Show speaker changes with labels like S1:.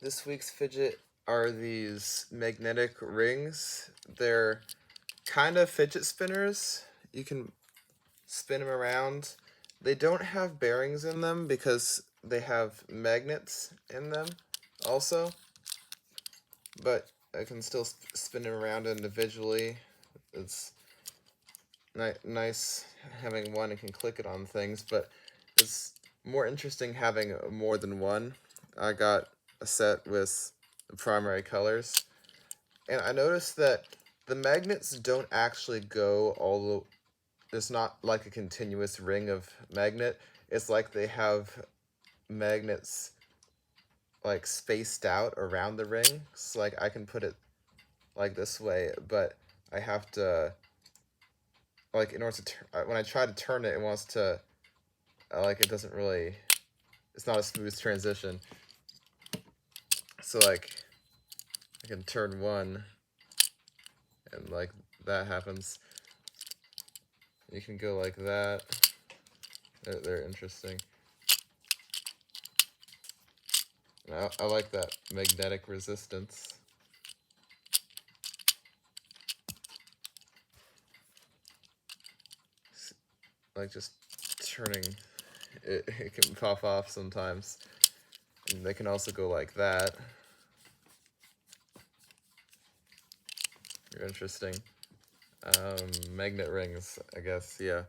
S1: This week's fidget are these magnetic rings. They're kind of fidget spinners. You can spin them around. They don't have bearings in them because they have magnets in them also, but I can still spin them around individually. It's nice having one and can click it on things, but it's more interesting having more than one. I got a set with primary colors, and I noticed that the magnets don't actually go all the. It's not like a continuous ring of magnet. It's like they have magnets like spaced out around the ring. So like I can put it like this way, but I have to like in order to when I try to turn it, it wants to like it doesn't really. It's not a smooth transition. So like I can turn one, and like that happens. You can go like that. They're interesting. I like that magnetic resistance. Like just turning, it can pop off sometimes. And they can also go like that. They're interesting. Magnet rings, I guess, yeah.